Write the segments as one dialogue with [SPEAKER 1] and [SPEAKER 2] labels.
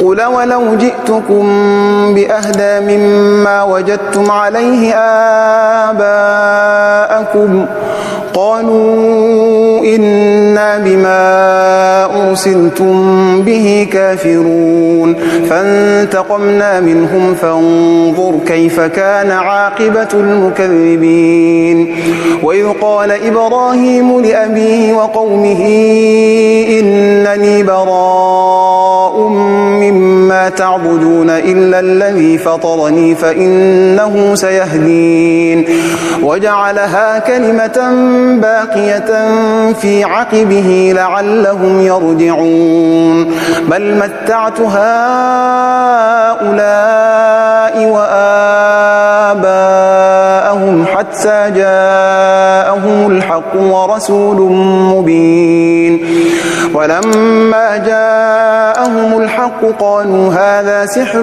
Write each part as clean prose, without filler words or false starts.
[SPEAKER 1] قل ولو جئتكم بأهدى مما وجدتم عليه آباءكم قالوا إنا بما أرسلتم به كافرون فانتقمنا منهم فانظر كيف كان عاقبة المكذبين وإذ قال إبراهيم لأبيه وقومه إنني براء مما تعبدون إلا الذي فطرني فإنه سيهدين وجعلها كلمة باقية في عقبه لعلهم يرجعون بل متعت هؤلاء وآباءهم حتى جاءهم الحق ورسول مبين ولما جاءهم الحق قالوا هذا سحر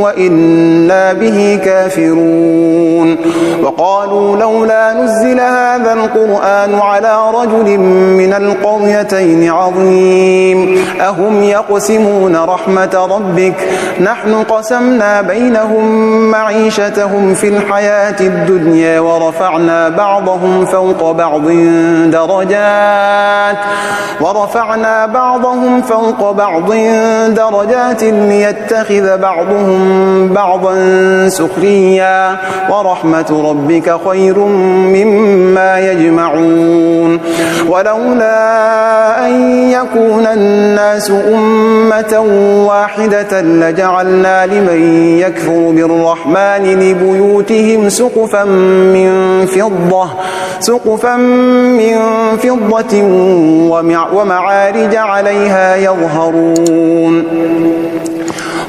[SPEAKER 1] وإنا به كافرون وقالوا لولا نزل هذا القرآن على رجل من القريتين عظيم أهم يقسمون رحمة ربك نحن قسمنا بينهم معيشتهم في الحياة الدنيا ورفعنا بعضهم فوق بعض درجات ليتخذ بعضهم بعضا سخريا ورحمة ربك خير مما يجمعون ولولا أن يكون الناس أمة واحدة لجعلنا لمن يكفر بالرحمن لبيوتهم سقفا من فضة ومعارج عليها يظهرون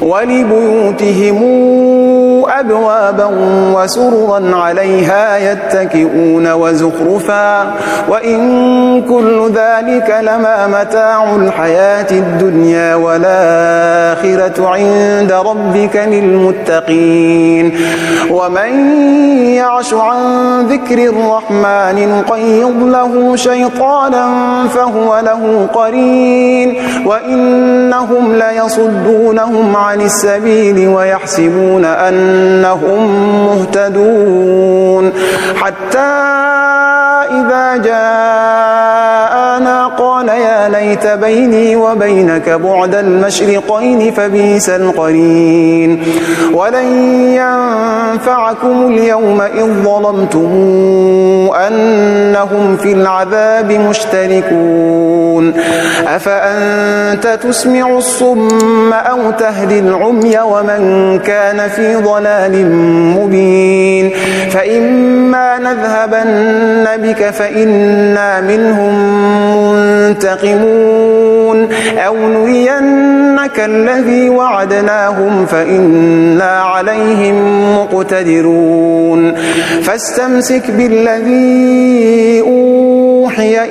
[SPEAKER 1] ولبيوتهم أبوابا وسررا عليها يتكئون وزخرفا وإن كل ذلك لما متاع الحياة الدنيا والآخرة عند ربك للمتقين ومن يعش عن ذكر الرحمن نقيض له شيطانا فهو له قرين وإنهم ليصدونهم عن السبيل ويحسبون أنهم مهتدون حتى إذا جاءنا قال يا ليت بيني وبينك بعد المشرقين فبئس القرين ولن ينفعكم اليوم إذ ظلمتم أنهم في العذاب مشتركون أفأنت تسمع الصم أو تهدي العمي ومن كان في ضلال مبين فإما نذهبن بك فإنا منهم منتقمون أو نرينك الذي وعدناهم فإنا عليهم مقتدرون فاستمسك بالذي أوحي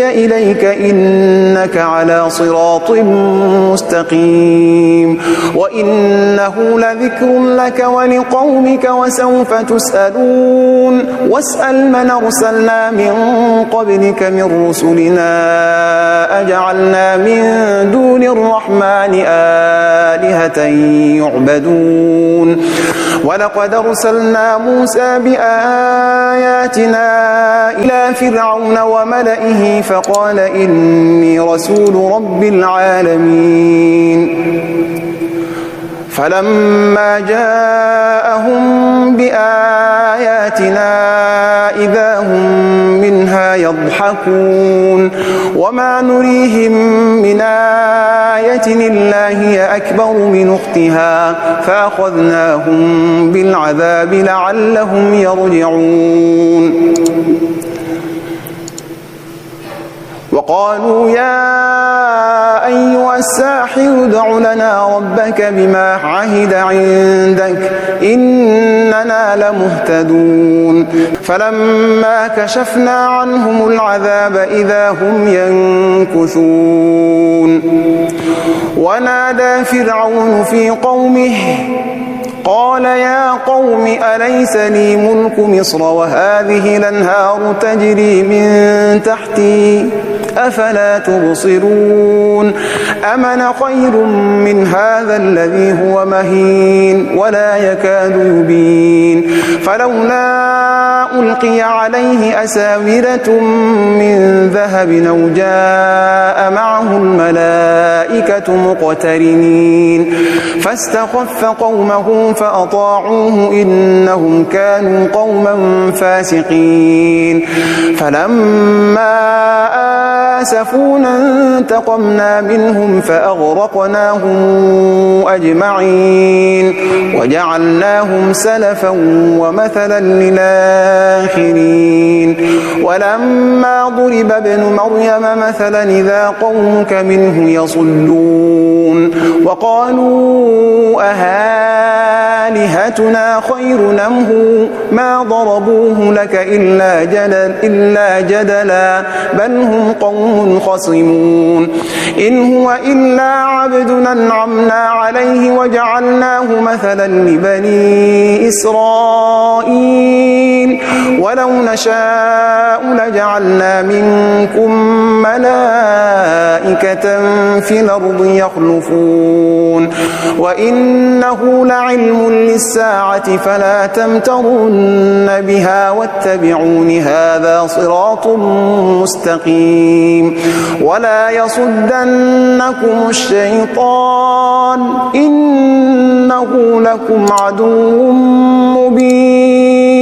[SPEAKER 1] إليك إنك على صراط مستقيم وإنه لذكر لك ولقومك وسوف تسألون واسأل من أرسلنا من قبلك من رسلنا أجعلنا من دون الرحمن آلهة يعبدون ولقد أرسلنا موسى بآياتنا إلى فرعون وملئه فقال إني رسول رب العالمين فلما جاءهم بآياتنا إذا هم منها يضحكون وما نريهم من آية إلا هي أكبر من أختها فأخذناهم بالعذاب لعلهم يرجعون وقالوا يا أيها الساحر ادع لنا ربك بما عهد عندك إننا لمهتدون فلما كشفنا عنهم العذاب إذا هم ينكثون ونادى فرعون في قومه قال يا قوم أليس لي ملك مصر وهذه الأنهار تجري من تحتي أفلا تبصرون أم أنا خير من هذا الذي هو مهين ولا يكاد يبين فلولا ألقي عليه أساورة من ذهب أو جاء معه الملائكة مقترنين فاستخف قومه فأطاعوه إنهم كانوا قوما فاسقين فلما آسفونا انتقمنا منهم فأغرقناهم أجمعين وجعلناهم سلفا ومثلا للآخرين ولما ضرب ابن مريم مثلا إذا قومك منه يصدون وقالوا أهالهتنا خير أم هو ما ضربوه لك إلا جدلا بل هم قوم خصمون إن هو إلا عبد أنعمنا عليه وجعلناه مثلا لبني إسرائيل ولو نشاء لجعلنا منكم ملائكة في الأرض يخلفون وإنه لعلم للساعة فلا تمترن بها واتبعون هذا صراط مستقيم ولا يصدنكم الشيطان إنه لكم عدو مبين